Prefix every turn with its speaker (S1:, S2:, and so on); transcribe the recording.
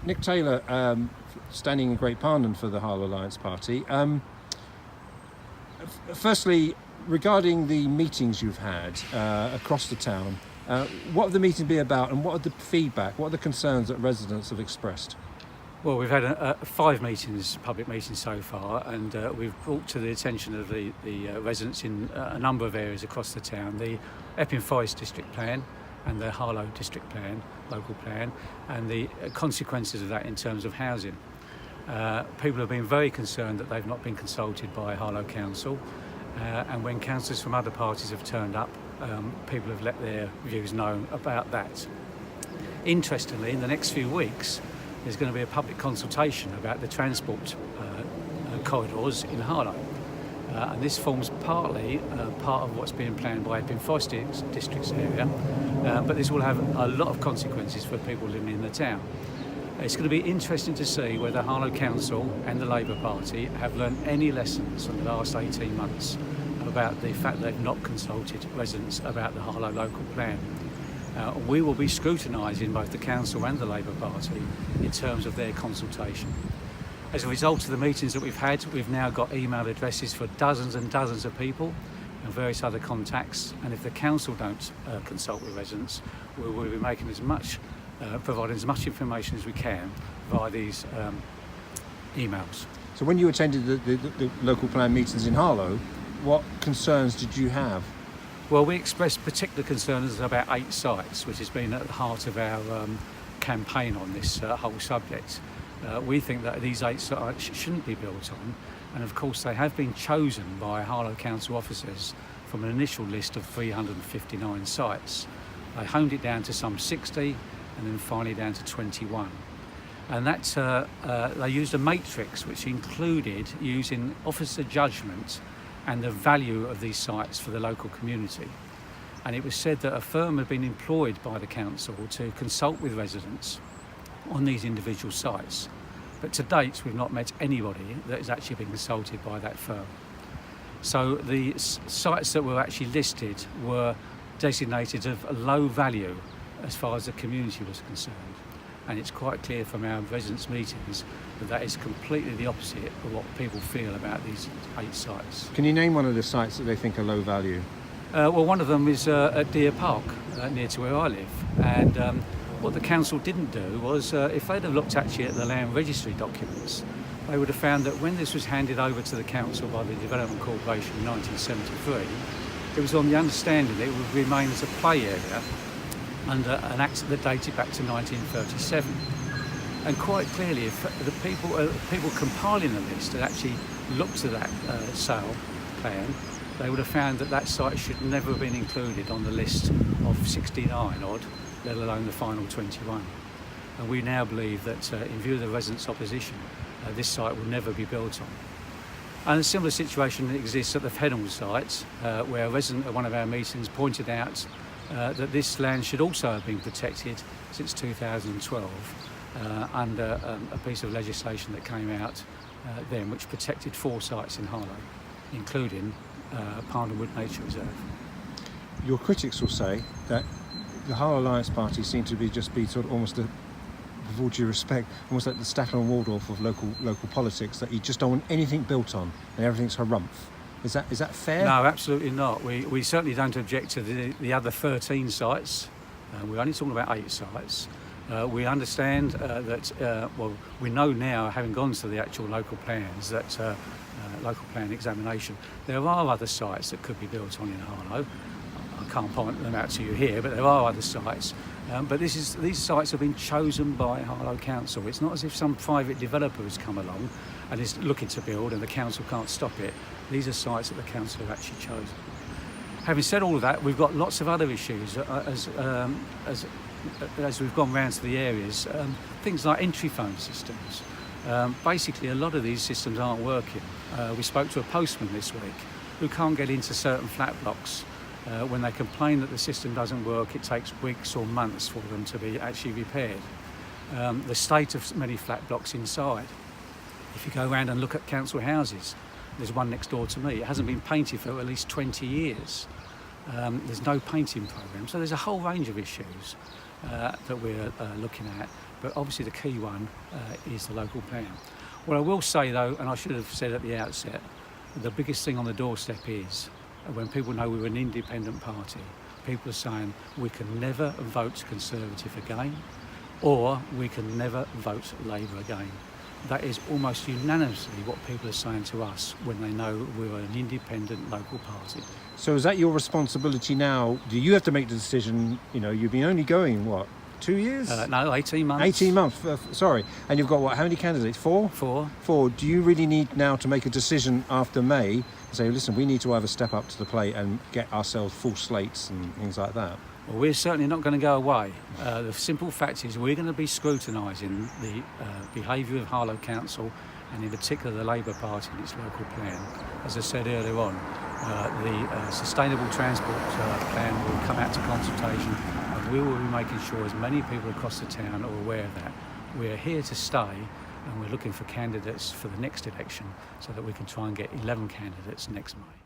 S1: Nick Taylor, standing in Great Parnham for the Harlow Alliance Party. Firstly, regarding the meetings you've had across the town, what have the meetings been about, and what are the feedback, what are the concerns that residents have expressed?
S2: Well, we've had 5 meetings, public meetings so far, and we've brought to the attention of the residents in a number of areas across the town the Epping Forest District Plan and the Harlow District Plan, local plan, and the consequences of that in terms of housing. People have been very concerned that they've not been consulted by Harlow Council, and when councillors from other parties have turned up, people have let their views known about that. Interestingly, in the next few weeks, there's going to be a public consultation about the transport corridors in Harlow. And this forms partly part of what's being planned by Epping Forest District's area, but this will have a lot of consequences for people living in the town. It's going to be interesting to see whether Harlow Council and the Labour Party have learned any lessons from the last 18 months about the fact they've not consulted residents about the Harlow local plan. We will be scrutinising both the Council and the Labour Party in terms of their consultation. As a result of the meetings that we've had, we've now got email addresses for dozens and dozens of people and various other contacts, and if the Council don't consult with residents, we will be making providing as much information as we can via these emails.
S1: So when you attended the local plan meetings in Harlow, what concerns did you have?
S2: Well, we expressed particular concerns about 8 sites, which has been at the heart of our campaign on this whole subject. We think that these 8 sites shouldn't be built on, and of course they have been chosen by Harlow Council officers from an initial list of 359 sites. They honed it down to some 60 and then finally down to 21. And that they used a matrix which included using officer judgment and the value of these sites for the local community. And it was said that a firm had been employed by the council to consult with residents on these individual sites. But to date, we've not met anybody that has actually been consulted by that firm. So the sites that were actually listed were designated of low value as far as the community was concerned. And it's quite clear from our residents' meetings that that is completely the opposite of what people feel about these 8 sites.
S1: Can you name one of the sites that they think are low value?
S2: Well, one of them is at Deer Park, near to where I live. And what the council didn't do was, if they'd have looked actually at the land registry documents, they would have found that when this was handed over to the council by the Development Corporation in 1973, it was on the understanding that it would remain as a play area under an act that dated back to 1937. And quite clearly, if the people compiling the list had actually looked at that sale plan, they would have found that that site should never have been included on the list of 69 odd, let alone the final 21. And we now believe that in view of the residents' opposition, this site will never be built on. And a similar situation exists at the Fennell site, where a resident at one of our meetings pointed out that this land should also have been protected since 2012 under a piece of legislation that came out then, which protected 4 sites in Harlow, including Parnham Wood Nature Reserve.
S1: Your critics will say that the Harlow Alliance Party seem to be sort of almost, with all due respect, almost like the Statler and Waldorf of local politics, that you just don't want anything built on and everything's harumph. Is that fair?
S2: No, absolutely not. We certainly don't object to the other 13 sites. We're only talking about 8 sites. We understand that, we know now, having gone to the actual local plans, that local plan examination, there are other sites that could be built on in Harlow. I can't point them out to you here, but there are other sites. But these sites have been chosen by Harlow Council. It's not as if some private developer has come along and is looking to build and the council can't stop it. These are sites that the council have actually chosen. Having said all of that, we've got lots of other issues as we've gone round to the areas. Things like entry phone systems. Basically, a lot of these systems aren't working. We spoke to a postman this week who can't get into certain flat blocks. When they complain that the system doesn't work, it takes weeks or months for them to be actually repaired. The state of many flat blocks inside. If you go around and look at council houses, there's one next door to me. It hasn't been painted for at least 20 years. There's no painting programme. So there's a whole range of issues that we're looking at. but obviously the key one is the local plan. What I will say though, and I should have said at the outset, the biggest thing on the doorstep is when people know we're an independent party, people are saying we can never vote Conservative again, or we can never vote Labour again. That is almost unanimously what people are saying to us when they know we're an independent local party.
S1: So is that your responsibility now? Do you have to make the decision? You know, you've been only going, what, 2 years?
S2: No, 18 months.
S1: 18 months, sorry. And you've got, what, how many candidates? Four?
S2: Four.
S1: Do you really need now to make a decision after May and say, listen, we need to either step up to the plate and get ourselves full slates and things like that?
S2: Well, we're certainly not going to go away. The simple fact is we're going to be scrutinising the behaviour of Harlow Council and in particular the Labour Party and its local plan. As I said earlier on, the Sustainable Transport Plan will come out to consultation and we will be making sure as many people across the town are aware of that. We're here to stay and we're looking for candidates for the next election so that we can try and get 11 candidates next May.